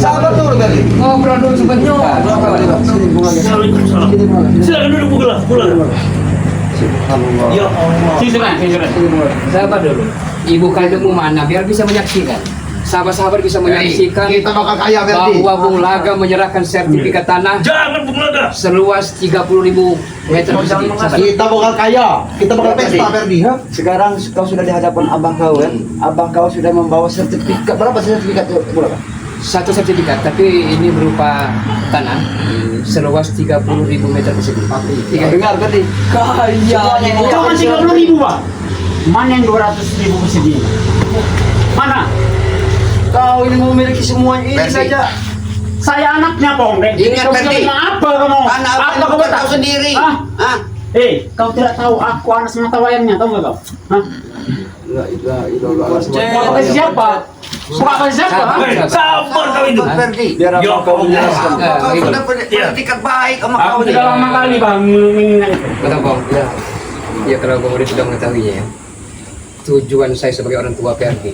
Sabar dulu tadi. Ngobrol dulu sebentar. Silakan duduk pulang. Ya Allah. Silakan. Sabar dulu. Ibu kandungmu mana biar bisa menyaksikan. Sahabat-sahabat bisa menyaksikan Kita bakal kaya Ferdi. bahwa Bung Laga menyerahkan sertifikat tanah Jangan Bung Laga. seluas 30.000 meter persegi. Sabar. Kita bakal kaya. Kita bakal pesta Ferdi, ha? Sekarang kau sudah di hadapan abang kau kan? Abang kau sudah membawa sertifikat. Berapa sertifikat itu? Berapa? Satu sertifikat, tapi ini berupa tanah seluas 30.000 meter persegi. Dengar tadi. Kaya. Cuma 30.000 Pak. Mana yang 200.000 persegi? Mana? Kau ini memiliki semuanya ini Ferdi. saja. Saya anaknya Bang. Ingat, Ferdi. Apa kamu? Anak apa yang Apa bukan tak? kau sendiri? Hah? Hah? Kau tidak tahu aku anak semata wayangnya, tahu nggak kau? Hah? Mau kasih siapa? Mau kasih siapa? Hah? Sabar kau itu. Ferdi. Biar Ya abang kau Allah. menjelaskan. Kau Iya. sudah beretikat baik sama Aku kau sudah nih. lama kali Bang mengingat itu. Betul Bang. Ya kalau Bang Udin sudah mengetahuinya ya. Tujuan saya sebagai orang tua Ferdi,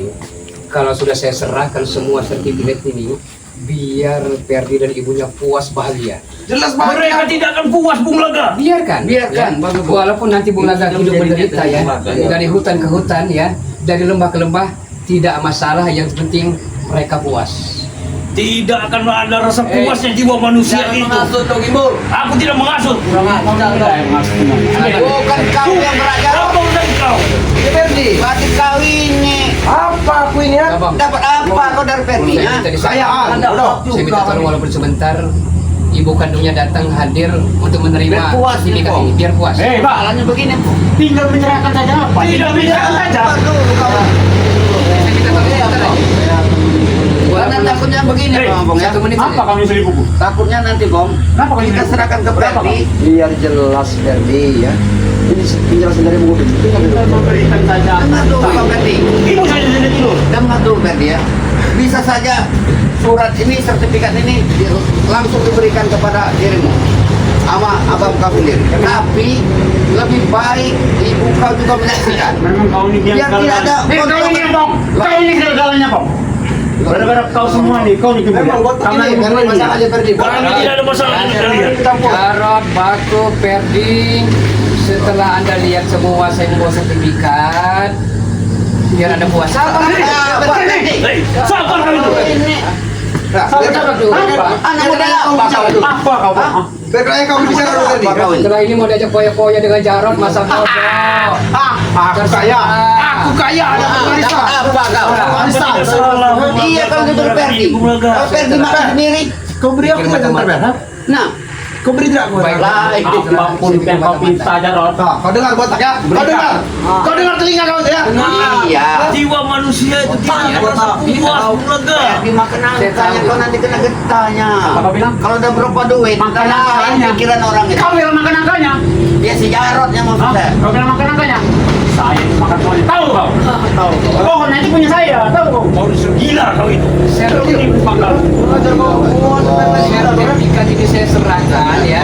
kalau sudah saya serahkan semua sertifikat ini, biar Ferdi dan ibunya puas bahagia. Jelas Mereka bahagia. tidak akan puas Bung Laga. Biarkan, Biarkan, ya. Walaupun nanti Bung Laga hidup menderita ya, dari hutan ke hutan ya, dari lembah ke lembah, tidak masalah. Yang penting mereka puas. Tidak akan ada rasa puasnya jiwa manusia itu. dong, Imbul. Aku tidak mengasut. Bukan kau yang berajar. Apa udah kau? Ferdi, berarti kau ini. Apa aku ini, ha? Abang. Dapat apa kau dari Ferdi, ha? Saya minta tolong walaupun sebentar, ibu kandungnya datang hadir untuk menerima Biar puas, sertifikat Bang. ini, biar puas. Pak, Soalnya begini, Bu. tinggal menyerahkan saja apa? Tinggal menyerahkan saja. Sabar dulu kau. Saya minta tolong sebentar aja. Karena Walaupun takutnya begini, Bang, ya. 1 menit Apa saja. kamu nyusul ibuku? Takutnya nanti, Bang. Kenapa kau Kita nyusul? serahkan ke Berapa, Ferdi. Biar jelas Ferdi ya. Ini penjelasan dari Bung Udin. Tinggal memberikan saja. Dengar dulu, Bang Ferdi. Ibu saya sudah tidur. Dengar dulu, Ferdi, ya. Bisa saja surat ini, sertifikat ini langsung diberikan kepada dirimu sama abang kau sendiri. Tapi lebih baik ibu kau juga menyaksikan. Memang kau ini Biar tidak ada Kau ini Bang. Kau ini segala-galanya Bang. Gara-gara kau semua nih, kau nih Memang buat ini karena masalahnya Ferdi. Kami tidak ada masalah dengan kalian. Jarod, Batu, Ferdi, setelah Anda lihat semua saya membawa sertifikat, biar Anda puas. Sabar, Hei, sabar kau itu. sabar dulu. Anak muda Apa kau Bang? Berkaya kau bicara dulu Ferdi. Setelah ini mau diajak poya-poya dengan Jarod, masa bodoh. Aku kaya. Aku kaya ada warisan. Apa kau? Warisan. Iya kalau gitu Ferdi. Bung Laga. Kalau Ferdi makan sendiri. Kau beri aku macam terber, ha? Nah, Kau beri tidak aku? Baiklah. Apapun yang kau minta Jarod. Kau dengar botak ya? Kau dengar? Kau dengar telinga kau ya? iya. Jiwa manusia itu tidak ada rasa puas Bung Laga. Ferdi makan angkanya kau nanti kena getahnya. Apa bilang? Kalau udah berupa duit, Makan tenang angkanya. pikiran orang itu. Kau bilang makan angkanya? Dia si Jarod yang Hah? maksudnya. Kau bilang makan angkanya? Saya itu makan semuanya. Tahu kau? Tahu. Pokoknya nanti punya saya. Tahu kau? Kau udah gila kau itu. Bangga. Sertifikat ini saya serahkan ya.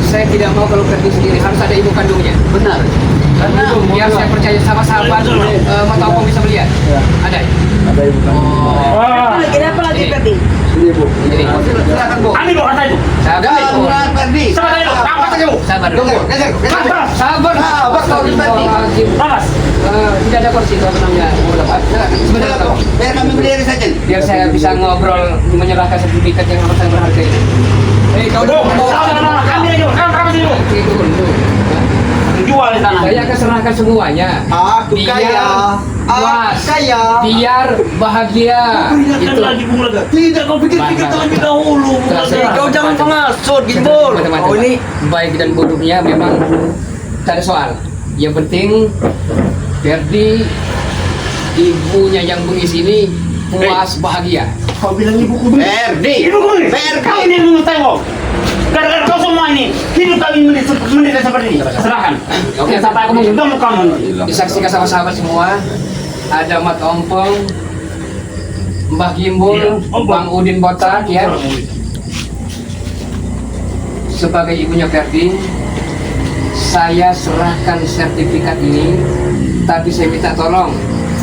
Saya tidak mau kalau Ferdi sendiri, harus ada ibu kandungnya. Benar. Karena Biar saya percaya sama sahabat, mata opung bisa melihat. Ada. Ada ibu kan? Wah. Kenapa lagi Ferdi? Ini Bu. Jadi, silakan Bu. Ambil kau kata itu. sabar, Jangan Ferdi. Sabar dulu. Apa saja bu? sabar dulu. Geser, geser. Sabar. Sabar, Sabar, Astagfirullahaladzim. Awas. Tidak ada kursi kalau namanya. Sebentar, Silakan, Bu. Biar kami berdiri saja. biar saya bisa ngobrol menyerahkan sertifikat yang amat sangat berharga ini. Hei, kau dulu. Ambil aja. Kamu sini bu. Jual di tanah. Saya akan serahkan semuanya. Aku kaya. puas, Kaya. biar bahagia. Peringatkan Itu. lagi Bung Laga. Tidak kau pikir-pikir terlebih dahulu Bung Laga. Kau jangan pengasut, Gimbul. Oh ini baik dan buruknya memang tak ada soal. Yang penting Ferdi, ibunya yang bengis ini puas bahagia. Kau bilang ibuku dulu. Ferdi. Ibuku nih. Ferdi. Kau ini dulu tengok. Gara-gara kau semua ini hidup kami menit seperti ini. Serahkan. Oke, sampai aku mengundang kamu. Disaksikan sama sahabat semua. Ada Mat Ompong, Mbah Gimbul, Iya, Ompong. Bang Udin Botak ya. Sebagai ibunya Ferdi, saya serahkan sertifikat ini, tapi saya minta tolong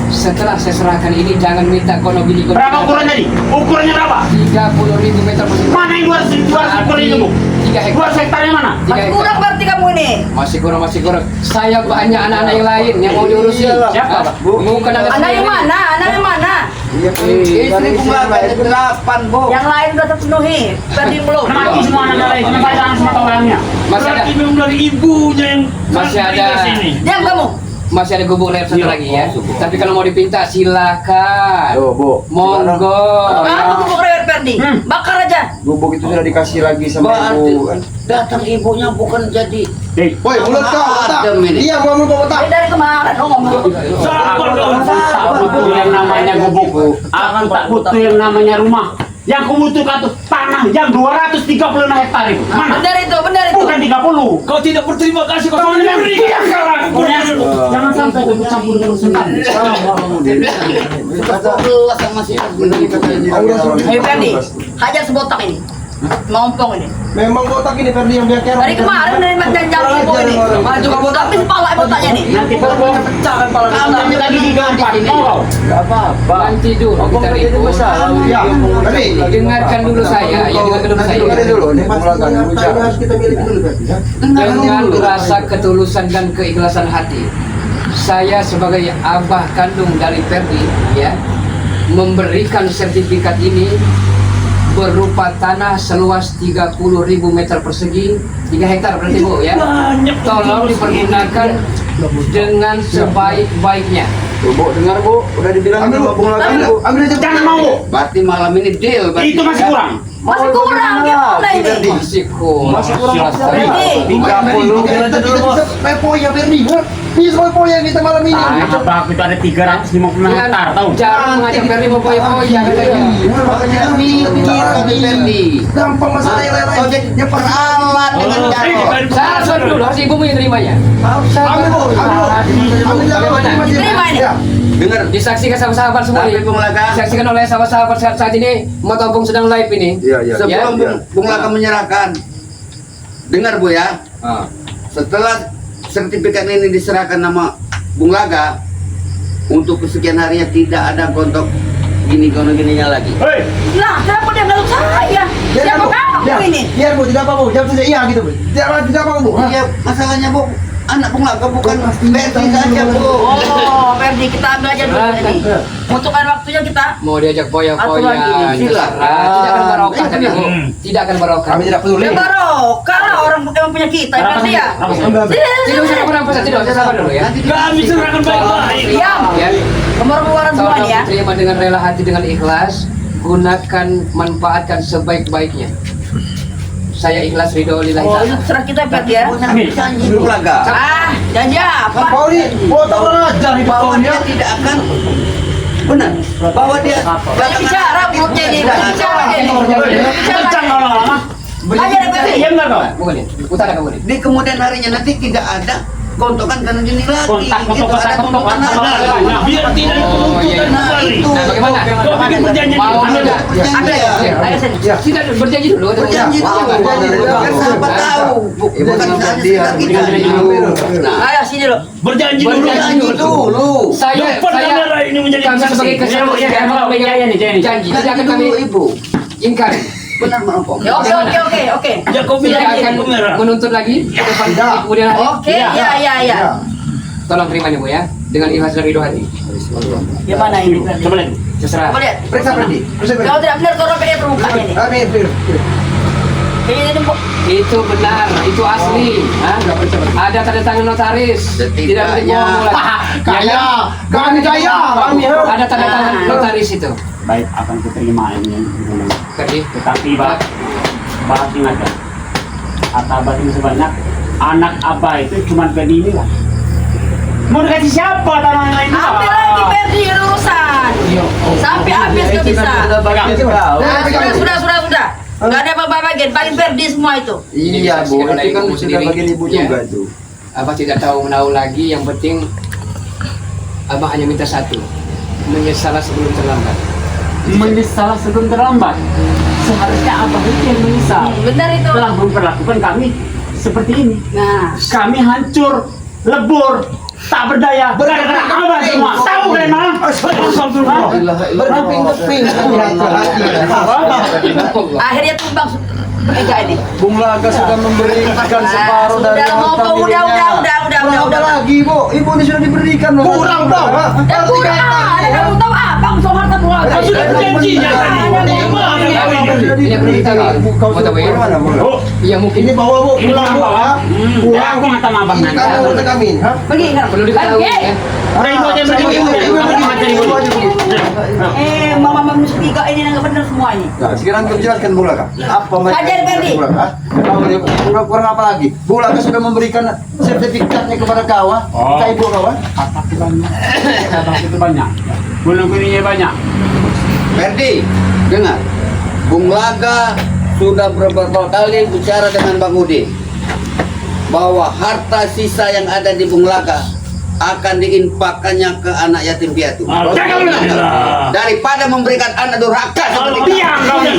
setelah saya serahkan ini jangan minta kono bini kono. Berapa ukurannya nih? Ukurannya berapa? 30.000 meter persegi. Mana yang 200 per itu, Bu? 3 hektar. 2 hektarnya mana? 3 Masih hektar. kurang berarti kamu ini. Masih kurang. Saya banyak anak-anak yang lain yang mau diurusin. Siapa, Ah, bukan anak Anak saya yang ini. mana? Anak yang mana? Istri Bunglaga ada 8, Bu. Yang lain udah terpenuhi. Perdi belum. Mati semua anak lain, kenapa jangan semua orangnya? Masih ada, Berarti memang dari ibunya yang Masih ada. ke sini. Diam kamu. masih ada gubuk leher satu lagi ya. Tapi kalau mau dipinta silakan. Tuh, Bu. Monggo. Kamu gubuk rewet Perdi. Bakar aja. Gubuk itu sudah dikasih lagi sama Berarti ibu kan. datang ibunya bukan jadi Woi, mulut kau, otak. Adem ini. Iya, gua mau otak. Dari kemarin lo ngomong. Sabar dong. Tak butuh yang namanya gubuk. Aku tak butuh yang namanya rumah. Yang kubutuhkan tuh tanah yang 236 hektar itu. Mana? Benar itu, benar itu. Bukan 30. Kau tidak berterima kasih kau Kau sudah yang memberikan tidak kalah. Jangan sampai ikut campur dengan urusan kami. Belas sama si Hei Perdi, hajar sebotak ini. Ngompong ini. Memang botak ini Ferdi yang biar Dari kemarin dari macam jam ibu ini. Maju kamu tapi kepala botaknya nih. Nanti kau pecahkan kepala kamu lagi di gambar. Enggak apa-apa. Nanti dulu kita Jadi ribut. masalah. Ya, Ferdi. Dengarkan dulu saya, ya dengarkan dulu saya. Dengarkan dulu. Ini Bunglaga harus kita miliki dulu Ferdi. Dengan rasa ketulusan dan keikhlasan hati, saya sebagai abah kandung dari Ferdi, ya, memberikan sertifikat ini berupa tanah seluas 30.000 meter persegi, 3 hektar berarti Bu ya. Banyak. Tolong dipergunakan dengan sebaik-baiknya. Tuh, Bu, dengar Bu, udah dibilang sama Bunglaga Bu. Ambil aja. Jangan mau. Berarti malam ini deal. berarti. Itu masih kurang. Masih kurang gimana ini? Masih kurang. Masih kurang. Perdi. 30. Kita bisa pepoya Ferdi. Bisa pepoya kita malam ini. Tanah aku itu ada 350 hektar, tahu? Jangan ngajak Ferdi popoya-poya katanya. Makanya mikir Ferdi. Gampang masalah yang lain. Kau jadi peralat dengan cara. Saya dulu harus ibumu yang terimanya. Ambil Bu, ambil. Ambil Bagaimana? Terima ini. Dengar. Disaksikan sama sahabat semua Tapi nih. Bunglaga. Disaksikan oleh sahabat-sahabat saat ini. Motompong sedang live ini. Iya. Sebelum Bunglaga menyerahkan, dengar Bu ya. Setelah sertifikat ini diserahkan nama Bunglaga, untuk kesekian harinya tidak ada kontak gini-gininya lagi. Hei, Nah, kenapa dia nggak saya? Siapa kamu ini? Biar Bu, tidak apa Bu. Jawab saja iya gitu Bu. Tidak apa Bu. Iya, masalahnya Bu, anak Bunglaga bukan Ferdi saja Bu. Oh, Perdi kita ambil aja dulu ini. Untukkan waktunya kita. Mau diajak Atur lagi poya-poya, nih, silakan. tidak akan barokah tadi Bu. Tidak akan barokah. Kami tidak peduli. Ya barokah lah orang emang punya kita, Perdi ya. Tidak usah apa-apa, tidak usah sabar dulu ya. Kami serahkan baik-baik. Diam. Ya, Kemar-kemaran semua tolong nih ya. terima dengan rela hati dengan ikhlas. Gunakan, manfaatkan sebaik-baiknya. Saya ikhlas ridho lillahi Oh, ta'ala. itu serah kita Perdi ya. Janji Bunglaga Ah, janji apa? Kau ini botak orang ajar nih bahwa dia tidak akan benar bahwa dia Banyak bicara mulutnya ini, banyak bicara ini. kencang kau lama. Aja deh Perdi. Diam nggak kau? Bukan ini, utara kamu nih. di kemudian harinya nanti tidak ada kontokan karena gini lagi Kontak, gitu, ada kontokan lagi. Biar tidak Oh, iya, iya. kembali. Itu. Nah, bagaimana? Kau bikin perjanjian Mau ini. tidak? Ambil ya. Ayo sini. Tidak berjanji dulu. Berjanji dulu, kan sahabat tahu, bukan hanya sekedar kita. Nah, Ayo sini lo. Berjanji dulu. berjanji dulu. Saya Depan kamera ini menjadi kami sebagai saksi. kesaksian janji tidak akan kami Ibu, ingkari. benar merompong. Ya oke. Ya kau Tidak bilang akan kamera. menuntut lagi ke depan kemudian hari. Oke, ya. Tolong terimanya Bu ya dengan ikhlas dan ridho hati. Ya mana ini Perdi? Coba lihat. Terserah. Coba lihat. Periksa Ferdi. Kalau tidak benar kau robek permukaannya nih. Kami Bir. Kayaknya ini Bu. Itu benar, itu asli. Hah? Ada tanda tangan notaris. Tidak boleh bohong lagi. Kami kaya. Kami Ada tanda tangan notaris itu. Baik, akan kuterima ini. Ferdi. Tetapi Pak ingat ya, kata batin sebanyak anak Abah itu cuma begini lah. Mau dikasih siapa tanah yang lain? Ambil lagi Perdi urusan. Sampai habis kau bisa. Sudah. Enggak ada bagian, bagian Perdi semua itu. Iya Bu, Disaksikan oleh itu kan ibu sudah sendiri. bagian ibu Iya. juga tuh. Abah tidak tahu menahu lagi, yang penting Abah hanya minta satu, menyesal sebelum terlambat. Menyesal sebelum terlambat. Seharusnya Abah itu yang menyesal. Benar itu. Telah memperlakukan kami seperti ini. Nah, Kami hancur, lebur, tak berdaya. Gara-gara abah semua. Tahu kalian mana? Berkeping-keping. Akhirnya tumbang bertiga ini. Bung Laga sudah memberikan separuh Sudah dari mau harta udah miliknya. Lagi bu, ibu ini sudah diberikan loh. Kurang dong. Ya kurang ada kamu tahu bang soal harta keluarga. Sudah janjinya tadi. Ini perlu ditahu. Mau tahu ya? Yang mungkin Ini bawa bu, pulang bu. Ya, aku nggak tahu abang nanti. Kamu udah kami. Pergi kan? perlu diketahui ya. Udah ibu aja pergi ibu. Mama manusia tiga ini nggak benar semua ini. Nah, sekarang kau jelaskan Bu Laga. Apa Hajar, Ferdi. Kurang apa lagi? Bu Laga sudah memberikan sertifikatnya kepada kau, kita ibu kau. Atas itu banyak. Atas itu banyak. Bunuh kurinya banyak. Ferdi, dengar. Bung Laga sudah beberapa kali bicara dengan Bang Udin bahwa harta sisa yang ada di Bung Laga akan diinfakkannya ke anak yatim piatu. Daripada memberikan anak durhaka seperti Diam kau nih.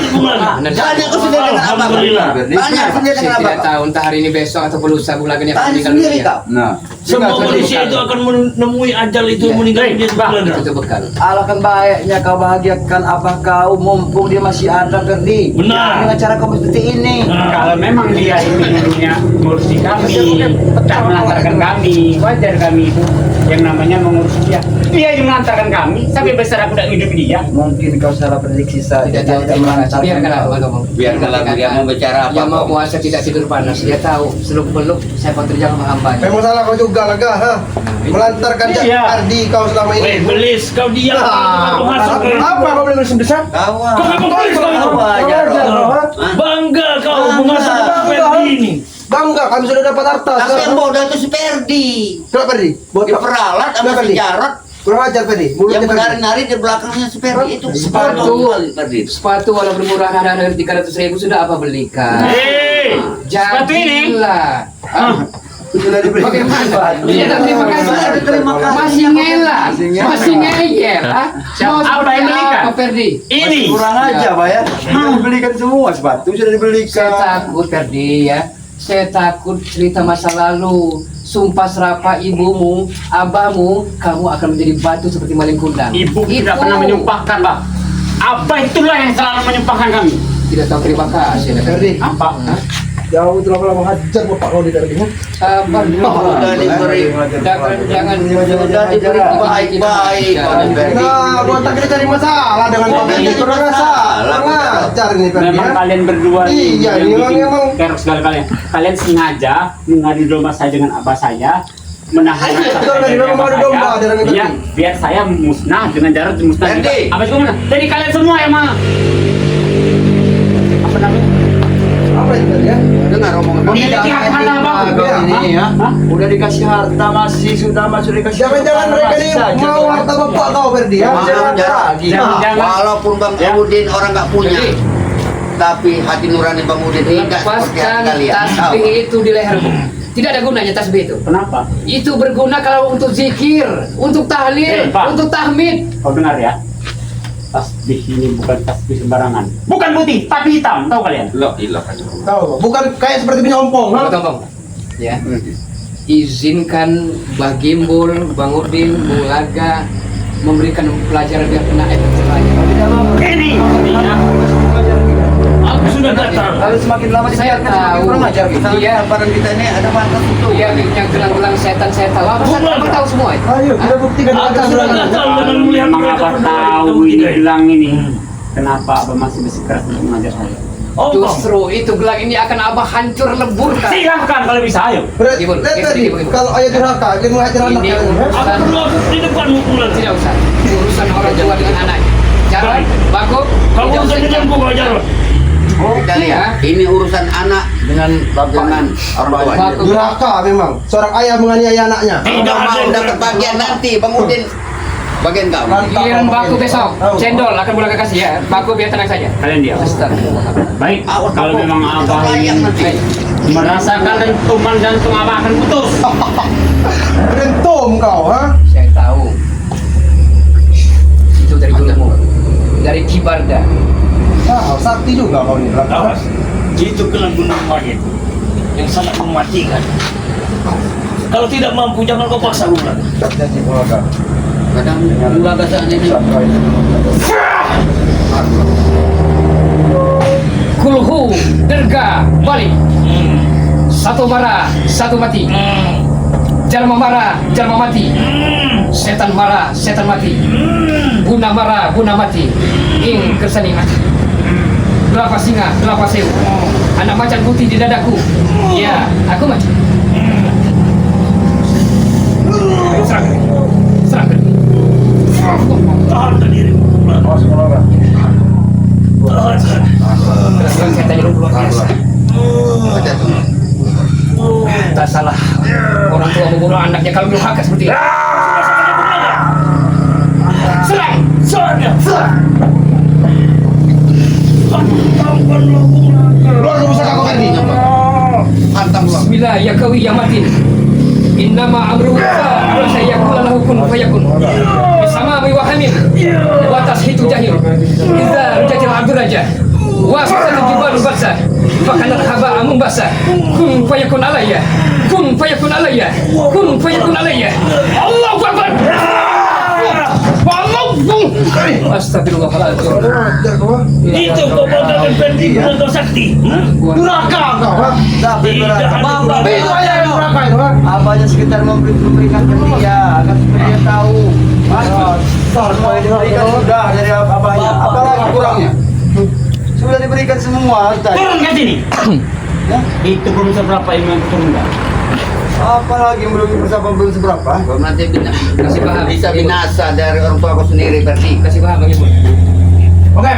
Tanya kau sendiri dengan abang. Tanya sendiri dengan Saya tidak abang. tahu entah hari ini besok atau lusa Bu Laga ini akan Tanya meninggal sendiri dunia. kau. Nah, Semua manusia itu akan menemui ajal itu meninggal dia sebelah. Itu bekal. alangkah baiknya kau bahagiakan abang kau mumpung dia masih ada, Ferdi. Benar. Dengan cara kau seperti ini. Kalau memang dia itu dulunya ngurusi kami, tak melantarkan kami, wajar kami itu yang namanya mengurus dia. Dia yang melantarkan kami, sampai besar aku tidak hidup dia. Mungkin kau salah prediksi saja. Tidak tahu terima kasih. Biarkanlah Abang ngomong. Biarkanlah dia mau bicara apa. Yang mau puasa tidak tidur panas. Dia tahu seluk beluk saya terjang sama hambanya. Memang salah kau juga Laga, ha? Melantarkan Iya. Ardi kau selama Weh, ini. belis kau diam. Kau masuk ke Apa kau boleh besar? Kawan. Kau memang belis kau itu. Wajar. Bangga kau mengasah Bangga. Ferdi ini. Bangga kami sudah dapat harta. Tapi yang bodoh itu si Ferdi. Kenapa Ferdi? Dia peralat sama Kenapa, si Ferdi? Jarot. Kurang ajar Ferdi. Yang Mulutnya Ferdi. menari-nari di belakangnya si Ferdi itu. Sepatu. Ferdi. Sepatu walaupun murah ada 300.000 sudah apa belikan? Hei, sepatu ini. Jadilah. Sudah diberi. Bagaimana? Dia tak terima kasih. Terima kasih. Masih ngelah. Masih ngeyel. ah? Mau Apa yang seperti belikan? apa Ferdi? Ini. Kurang aja, Pak ya. Sudah dibelikan semua sepatu, sudah dibelikan. Saya takut Ferdi ya. Saya takut cerita masa lalu. Sumpah serapah ibumu, abahmu, kamu akan menjadi batu seperti maling kundang. Ibu tidak Itu. pernah menyumpahkan, Bang. Abah itulah yang selalu menyumpahkan kami. Tidak tahu terima kasih. Ferdi. Apa? Jauh itu lama-lama hajar bapak kau di tadi. Sabar. Sudah diberi. Jangan Sudah diberi baik-baik. Nah, kau tak kita cari masalah dengan kau Ferdi. Kurang salah. Kurang ajar ini Ferdi. Memang ya. kalian berdua Iya, yang memang- bikin memang. teror segala kalian. Kalian sengaja mengadu domba saya dengan abah saya, menahan Betul, saya tadi dari memang abah adu domba saya. dengan Iya, Ferdi. biar saya musnah dengan Jarod musnah juga. Ferdi. Abah juga mana? Jadi kalian semua yang mana? Apa namanya? Apa itu Ferdi ya? Dengar omongan. Ini harta Bang. Ini ya. Hah? Udah dikasih harta masih sudah dikasih. Jangan-jangan mereka ini mau harta bapak kau Ferdi ya? Jangan. Walaupun Bang Ya. Udin orang nggak punya, Jadi, tapi hati nurani Bang Udin tidak seperti lepaskan kalian. tasbih itu di lehermu. Tidak ada gunanya tasbih itu. Kenapa? Itu berguna kalau untuk zikir, untuk tahlil, Pak. untuk tahmid. Kau dengar ya? Tasbih ini bukan tasbih sembarangan. Bukan putih, tapi hitam. Tahu kalian? Tahu, bukan kayak seperti punya ompong, ha? Tolong, ya. Izinkan Mbah Gimbul, Bang Udin, Bung Laga memberikan pelajaran biar kena efek jerahnya. Ini. Aku sudah datang. Kalau semakin lama Saya dibiarkan, semakin tahu. kurang ajar gitu. Iya. Barang kita ini ada mantas itu. Dia yang gelang-gelang setan saya tahu. Abang tahu semua itu. Ayo, kita buktikan Aku atas sudah berani. datang dengan melihat Memang mereka abah berdua tahu itu ini tidak. gelang ini. Kenapa abah masih bersikeras untuk mengajar saya? Oh, Justru itu gelang ini akan abah hancur leburkan. Silahkan kalau bisa, ayo. Berarti, Ibu, lihat ibu, tadi, ibu, ibu. kalau ayah durhaka, dia mengajar anak Ini kalian, ha? aku perlu aku di depanmu pulang. Tidak usah. Urusan orang tua dengan anaknya. Jalan, baku. Kamu usah denganku kau Jarot. Kita lihat, ini urusan anak dengan orang tua. Baku. Durhaka memang. Seorang ayah menganiaya anaknya. Tidak mau dapat bagian nanti, Bang Udin. Bagian kau. Giliran baku besok. Cendol akan Bung Laga kasih ya. Baku biar tenang saja. Kalian diam. Baik, Awas, kalau Baku. memang abah Bayang ini nanti. merasakan dentuman jantung abah akan putus. Rentum kau, ha? Saya tahu. Itu dari gunungmu. Dari Kibarda. Ah, sakti juga kau ini. Awas. Itu gelang gunung mayat yang sangat mematikan. Kalau tidak mampu jangan kau paksa Ulaga. Kadang Ulaga saat ini. Kulhu derga balik. Satu marah, satu mati. Jalma marah, jalma mati. Setan marah, setan mati. Guna marah, guna mati. Ing kersani mati. Kelapa singa, kelapa sewu. Anak macan putih di dadaku. Ya, aku mati. Serang, serang. Tahan dirimu. Tahan. Terus setan itu luar biasa. Tak salah. Orang tua membunuh anaknya kalau durhaka seperti itu. Serang! Serang dia. Keluar ke pusaka kau Ferdi. Hantam Ulaga. Bismillah ya kawi ya matin. Innama amruhu ala sayakula lahu kun fayakun. Bisama wa hamim. Wa tashitu jahil. Idza rujatil abdu raja. Wa fasatil jibalu basa. Fakanat haba amun basa. Kun fayakun alayya. Kun fayakun alayya. Kun fayakun alayya. Allahu akbar. Astagfirullahaladzim. Itu kebenaran Ferdi Gunanto Sakti. Durhaka kau, ha? Tidak ada Itu ayah yang durhaka itu, ha? Abahnya sekitar memberikan ke dia agar supaya dia tahu. Semua yang diberikan sudah dari abahnya. Apalagi kurangnya? Sudah diberikan semua tadi. Turun ke sini. Itu belum seberapa ilmu yang turun enggak? Apalagi belum seberapa? Kau nanti Kasih paham. bisa binasa dari orang tua kau sendiri Ferdi. Kasih paham bagi ibu. Oke.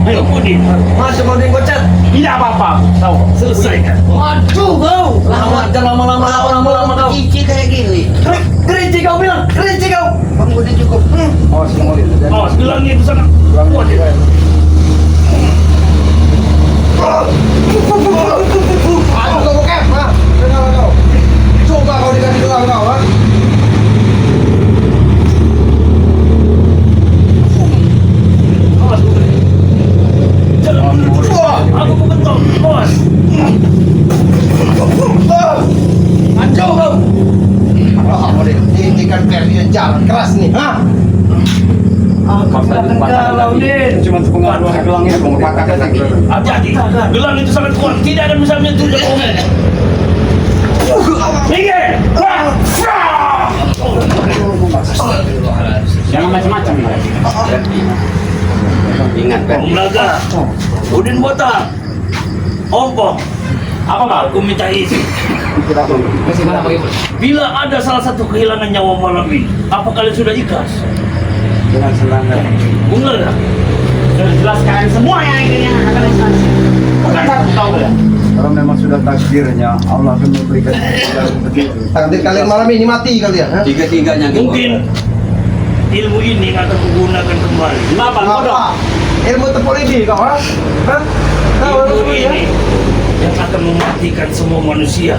Ayo Udin. Masih mau dikocet. Tidak apa-apa. Tahu. Selesaikan. Aduh kau. Jangan lama-lama kau. Cici kayak gini. Gerinci kau bilang, gerinci kau. Bang udah cukup. Oh, semua itu. Oh, gelangnya itu sangat kuat ya. Aduh kau bokep, ha? Dengar kau. Coba kau dikasih gelang kau, ha? Awas Udin. Jangan menurut. Aku mengetok. Awas. Ancau kau. Ini kan Ferdi yang jalan keras nih, ha? Cuma pengaruh gelangnya mau patahkan lagi. Hati-hati. Gelang itu sangat kuat. Tidak akan bisa menyentuh Jokowi. Minggir. Jangan macam-macam ya. Ingat Ferdi. Ulaga. Udin Botak. Ompong. Apa kau? Aku minta izin. Kasih paham bagi ibu. Bila ada salah satu kehilangan nyawa malam ini, apa kalian sudah ikhlas? Dengan selangkah. Enggak. Sudah jelaskan semua yang ini akan instansi. Bukan satu tahu ya. Kalau memang sudah takdirnya, Allah akan memberikan jalan seperti itu. Nanti kalian malam ini mati kalian, ha? Tiga-tiganya Mungkin ilmu ini akan kugunakan kembali. Kenapa? Apa? Ilmu topologi kau, ha? Hah? Tahu Ilmu ilmu ya? ini yang akan mematikan semua manusia.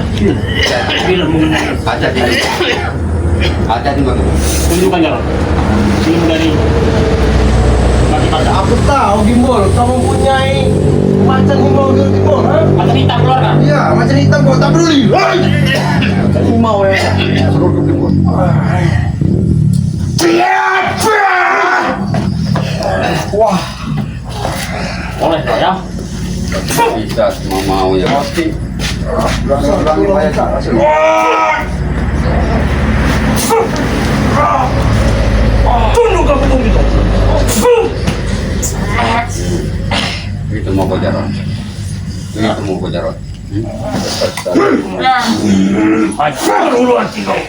Bila mengenai ada di bang. Tunjukkan jalan. Ilmu dari bagi pada. Aku tahu Gimbol, kamu mempunyai macan Gimbol, ha? Macam hitam keluarkan. Iya, macan hitam kau tak peduli. Hei! Kamu mau ya? Seluruh Gimbol. Wah, Boleh kau ya. Bisa semua mau ya. Pasti. Ulangi banyak cara. tunduk kamu tunduk. Itu mau kau jarot. Itu mau kau jarot. Hancur ulu hati kau.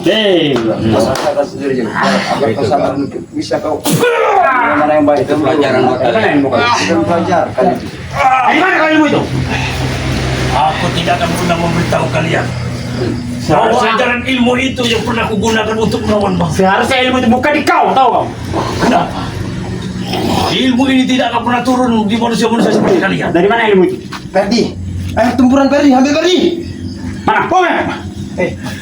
Hei. Rasakan sendiri juga. Agar kau sadar bisa kau. Mana yang baik? Itu pelajaran buat Apa kalian. yang bukan? Kita belajar kan itu. Dari mana kau ilmu itu? Aku tidak akan pernah memberitahu kalian bahwa ajaran ilmu itu yang pernah kugunakan untuk melawan bangsa. Seharusnya ilmu itu bukan di kau, tahu kau? Kenapa? Ilmu ini tidak akan pernah turun di manusia-manusia seperti kalian. Dari mana ilmu itu? Ferdi. Air tempuran Ferdi, ambil Ferdi. Mana?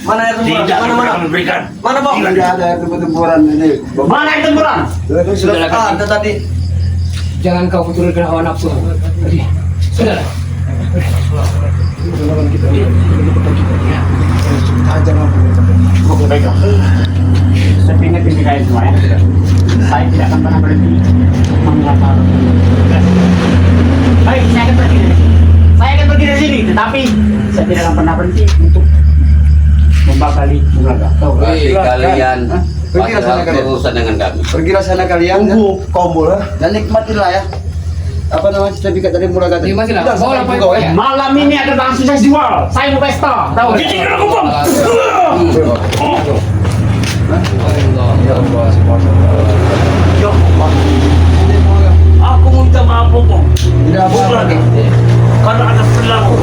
Mana air tempuran? Tidak Mana? akan memberikan. Mana, Bang? Tidak. Tidak ada tempat-tempuran ini. Mana yang temburan? Sudah ada tadi. Jangan kau turunkan hawa nafsu. Sudahlah. Baiklah. Saya ingat ini kalian semua ya. Saya tidak akan pernah berhenti mengatakan. Baik, saya akan pergi dari sini. Saya akan pergi dari sini, tetapi saya tidak akan pernah berhenti untuk membakali Bulaga. Wih, kalian Pergi pasti sana harus kalian. berurusan dengan kami. Pergilah sana kalian. Tunggu, Kombo lah. Dan nikmatilah ya. Apa namanya sertifikat dari Bulaga tadi? Nikmatilah. Udah, Bawa sampai apa juga, ya? Malam ini akan langsung saya jual. Saya mau pesta, tahu? Gigi aku bang. Ya Allah. Aku minta maaf bang. Tidak apa-apa. Lagi. Karena atas perilaku,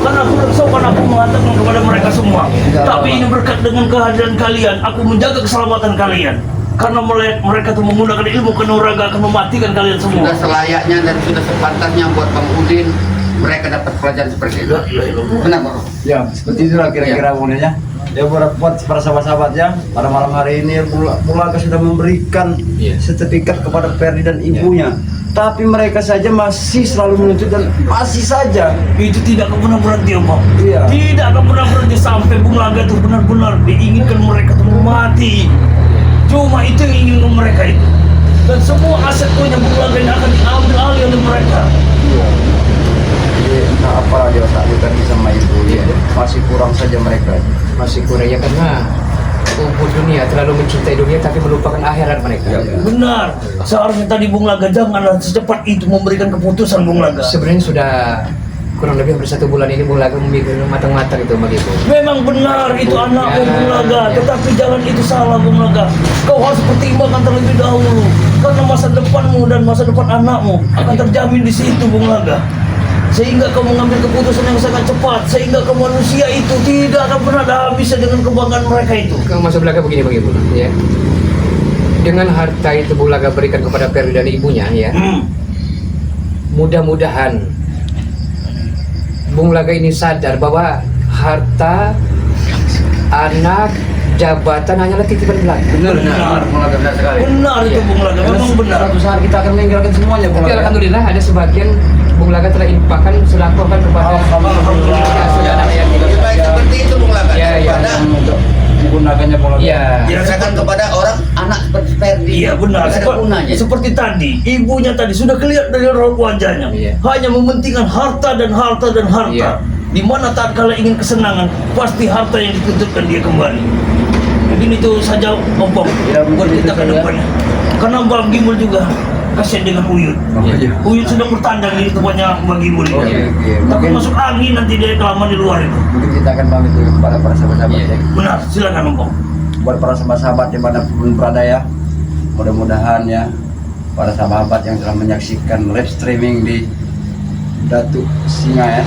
karena kurang sopan aku mengatakan kepada mereka semua. Tapi ini berkat dengan kehadiran kalian, aku menjaga keselamatan kalian. Karena mereka tuh menggunakan ilmu kanuraga akan mematikan kalian semua. Sudah selayaknya dan sudah sepantasnya buat Bang Udin mereka dapat pelajaran seperti itu. Benar, Bang? Ya, seperti itulah kira-kira modelnya. Ya buat para sahabat-sahabat ya, pada malam hari ini Bulaga sudah memberikan sertifikat kepada Ferdi dan ibunya. Tapi mereka saja masih selalu menuntut dan masih saja. Itu tidak akan pernah berhenti, Bang. Iya. Tidak akan pernah berhenti sampai Bulaga itu benar-benar diinginkan mereka tuh mati. Cuma itu yang ingin mereka itu. Dan semua aset punya Bulaga ini akan diambil alih oleh mereka. Jadi entah apa dia tak tadi sama ibu ya. Masih kurang saja mereka. Masih kurang ya karena ubud dunia terlalu mencintai dunia tapi melupakan akhirat mereka. Benar. Seharusnya tadi Bulaga janganlah secepat itu memberikan keputusan Bulaga. Sebenarnya sudah kurang lebih hampir 1 bulan ini Bulaga memikir matang-matang itu begitu. Memang benar itu anakmu Ya, Bulaga, ya. tetapi jangan itu salah Bulaga. Kau harus pertimbangkan terlebih dahulu, karena masa depanmu dan masa depan anakmu akan terjamin di situ Bulaga. Sehingga kau mengambil keputusan yang sangat cepat, sehingga ke manusia itu tidak akan pernah ada habisnya dengan kebanggaan mereka itu. Kalau masa Bulaga begini ya. Dengan harta itu Bulaga berikan kepada Ferdi dan ibunya ya. Mudah-mudahan Bulaga ini sadar bahwa harta, anak, jabatan hanyalah titipan belaka. Benar, Bulaga benar sekali. Benar itu Bulaga, memang benar. Suatu saat kita akan meninggalkan semuanya Tapi Bulaga. alhamdulillah ada sebagian Bulaga telah infakkan sedekahkan kepada Alhamdulillah. saudara yang Lebih baik seperti itu Bulaga Ya, ya. daripada Untuk menggunakannya Bulaga. ya. dirasakan kepada orang anak seperti Ferdi. Iya benar, Nggak ada gunanya. seperti tadi ibunya tadi sudah kelihatan dari raut wajahnya, Iya. hanya mementingkan harta dan harta dan harta. Iya. Di mana tatkala ingin kesenangan, pasti harta yang dituntutkan dia kembali. Mungkin itu saja Om Ya, buat mungkin kita itu ke saja. depannya. Karena Mbak Gimul juga kasihan dengan Uyut. Iya. Uyut sudah bertandang di tempatnya Mbak Gimul ini. Iya. Tapi masuk angin nanti dia kelamaan di luar itu. Mungkin kita akan pamit dulu kepada para sahabat-sahabat Iya. ya. Benar, silakan Om. Buat para sahabat-sahabat dimanapun berada ya, mudah-mudahan ya para sahabat yang telah menyaksikan live streaming di Datuk Singa ya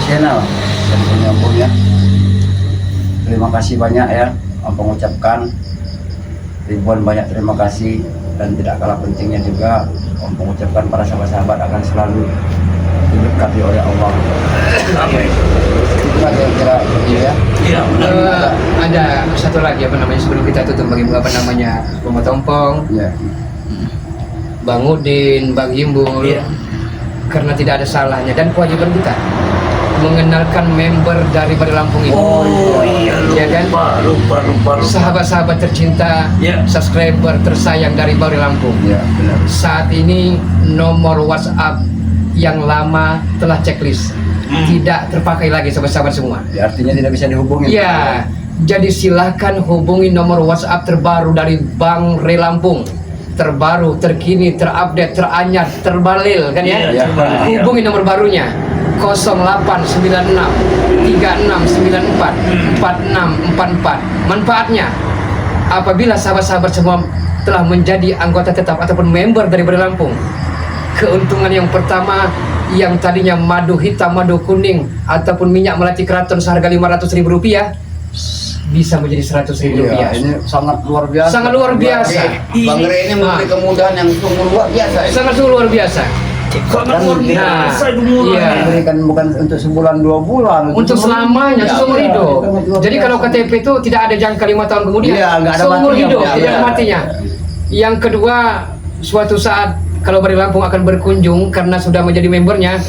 channel dan penyambung ya, terima kasih banyak ya, mengucapkan ribuan banyak terima kasih, dan tidak kalah pentingnya juga mengucapkan para sahabat-sahabat akan selalu diberkati oleh Allah. Amin. Itulah kira-kira ya. Iya, benar. Ada satu lagi apa namanya sebelum kita tutup bagi apa namanya Tompong, Ya. Bang Udin, Bang Gimbul, Iya. karena tidak ada salahnya dan kewajiban kita mengenalkan member daripada Lampung ini. Oh iya, Ya kan? lupa. Sahabat-sahabat tercinta, Ya. subscriber tersayang dari Bauri Lampung. Ya, benar. Saat ini nomor WhatsApp yang lama telah checklist, tidak terpakai lagi sahabat-sahabat semua. Ya, artinya tidak bisa dihubungi. Ya, jadi silahkan hubungi nomor WhatsApp terbaru dari Bang Re Lampung. Terbaru, terkini, terupdate, teranyar, terbalil kan ya? Iya, terbalil, iya. Hubungi nomor barunya 0896 3694 4644. Manfaatnya apabila sahabat-sahabat semua telah menjadi anggota tetap ataupun member dari Bauri Lampung, keuntungan yang pertama yang tadinya madu hitam, madu kuning ataupun minyak melati keraton seharga Rp500.000 bisa menjadi Rp100.000. Iya, ini sangat luar biasa. Sangat luar biasa. Bang Re ini memberi kemudahan yang sungguh luar biasa. ya. Sangat luar biasa. Sangat luar biasa itu murah. Iya. Diberikan bukan untuk sebulan 2 bulan, Untuk selamanya, Ya, seumur iya, hidup. sangat luar Jadi biasa. kalau KTP itu tidak ada jangka 5 tahun kemudian, Iya, nggak ada seumur matinya, hidup, Pak. tidak ada Iya. matinya. Yang kedua, suatu saat kalau Bauri Lampung akan berkunjung karena sudah menjadi membernya,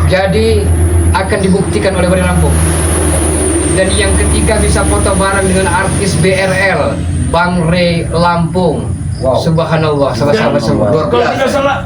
Jadi akan dibuktikan oleh Wali Lampung. Dan yang ketiga bisa foto bareng dengan artis BRL, Bang Ray Lampung. Wow. Subhanallah, sahabat-sahabat semua. Luar Kalau biasa. tidak salah,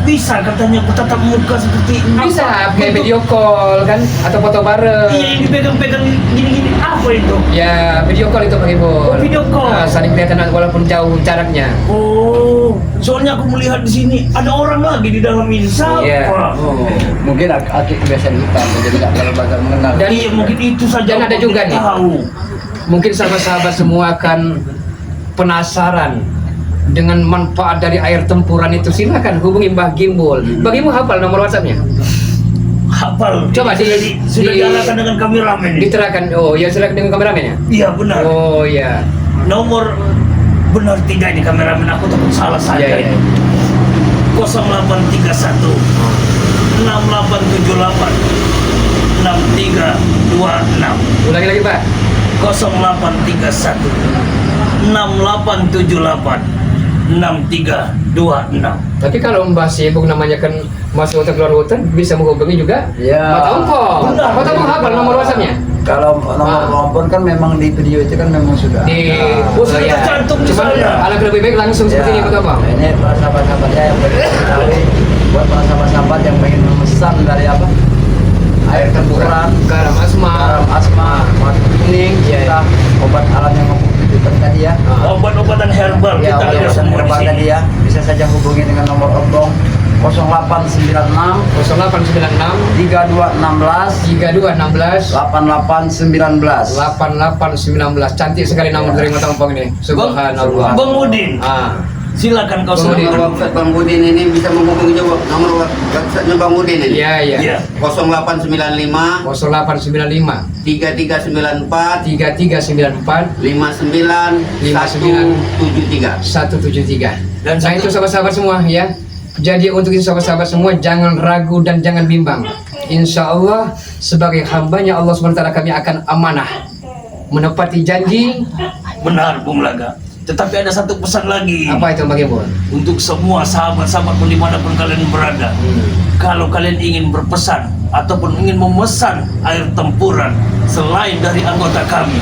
bisa katanya bertatap muka seperti Bisa apa? kayak video call kan, atau foto bareng. Iya, yang dipegang-pegang gini-gini, apa itu? Ya video call itu Bang Ibu. Oh, video call. Saling kelihatan walaupun jauh jaraknya. Oh, soalnya aku melihat di sini ada orang lagi di dalam ini. Siapa? Iya. Oh, mungkin Aki kebiasaan hitam, jadi tidak terlalu banyak mengenal. Dan Iya, mungkin itu saja. dan ada aku juga tidak nih. tahu. Mungkin sahabat-sahabat semua akan penasaran dengan manfaat dari air tempuran itu. Silakan hubungi Mbah Gimbul. Mbah Gimbul hafal nomor WhatsApp-nya? Hafal. Coba sudah diarahkan dengan kameramen ini. Diterakan. Oh ya, silakan dengan kameramennya. Iya benar. Oh ya. Nomor benar tidak ini kameramen, aku takut salah saja Iya, iya. ini. 0831 6878 6326. Ulangi lagi Pak. 0831 6878 6326. Tapi kalau Mbah sibuk namanya kan masuk hutan keluar hutan, bisa menghubungi juga. Ya. Mbak Tongkol. Benar. Mbak Tongkol hafal nomor WhatsApp-nya? Kalau nomor telepon kan memang di video itu kan memang sudah. Di Oh, sudah tercantum di Cuman sana. alangkah lebih baik langsung seperti ini Pak Tongkol. Ini para sahabat-sahabatnya yang pengen mengetahui, buat para sahabat-sahabat yang pengen memesan dari apa? Air tempuran, Garam asma. garam asma, madu kuning, Iya, kita obat alam yang membutuhkan tadi ya. Obat-obatan herbal Ya, kita ada obat semua di herbal sini. tadi ya. Bisa saja hubungi dengan nomor obong 0896 0896 3216 3216 8819. 8819. Cantik sekali nomor dari Mata Ompong ini. Subhanallah. Bang Udin, Ah. silakan kau Bang Udin. sebutkan. Nomor website Bang Udin ini bisa menghubungi juga nomor websitenya Bang Udin ini. Iya, iya. Iya. 0895 0895 3394 3394 59 173. 173. Dan Nah itu sahabat-sahabat semua ya. Jadi untuk itu sahabat-sahabat semua jangan ragu dan jangan bimbang. Insya Allah sebagai hambanya Allah SWT kami akan amanah menepati janji. Benar, Bung Laga. Tetapi ada satu pesan lagi Apa itu Bang Ibu? untuk semua sahabat-sahabat dimanapun kalian berada. Kalau kalian ingin berpesan ataupun ingin memesan air tempuran selain dari anggota kami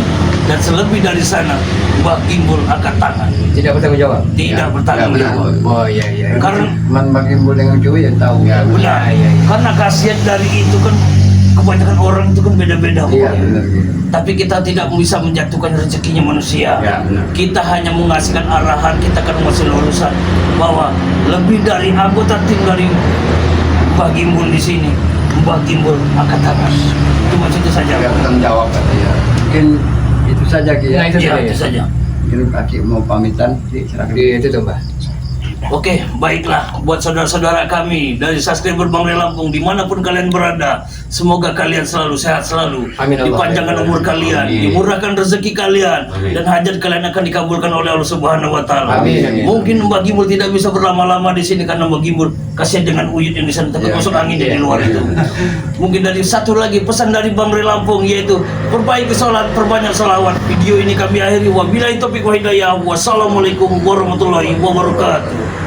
dan selebih dari sana, Mbak Gimbul angkat tangan. Tidak bertanggung jawab. Tidak bertanggung jawab. Oh iya iya. Karena Man bagi dengan cuy yang tahu. Ya, benar. iya, iya. Karena khasiat dari itu kan kebanyakan orang itu kan beda-beda. Iya, Bung. benar. Tapi kita tidak bisa menjatuhkan rezekinya manusia. Ya, benar. Kita hanya mengasihkan arahan, kita akan ngasih lulusan bahwa lebih dari anggota tim dari Mbah Gimbul di sini, Mbah Gimbul angkat tangan. Cuma itu saja. Ya, bertanggung jawab katanya. Mungkin itu saja Ki ya. Nah, itu Ya, saja. itu saja. Mungkin Aki mau pamitan, Ki, silakan. Itu tuh Mbak. Oke, baiklah buat saudara-saudara kami dari subscriber Bang Ray Lampung dimanapun kalian berada, semoga kalian selalu sehat selalu, Amin, Allah. dipanjangkan umur kalian, Amin. dimurahkan rezeki kalian, Amin. dan hajat kalian akan dikabulkan oleh Allah Subhanahu Wa Taala. Amin, amin. Mungkin Mbak Gimbul tidak bisa berlama-lama di sini karena Mbak Gimbul kasihan dengan uyut yang di sana, tapi Ya, masuk angin di luar itu. Mungkin dari satu lagi pesan dari Bang Ray Lampung yaitu perbaiki sholat, perbanyak sholawat. Video ini kami akhiri. Wabillahi taufiq wa hidayah. Wassalamualaikum warahmatullahi wabarakatuh.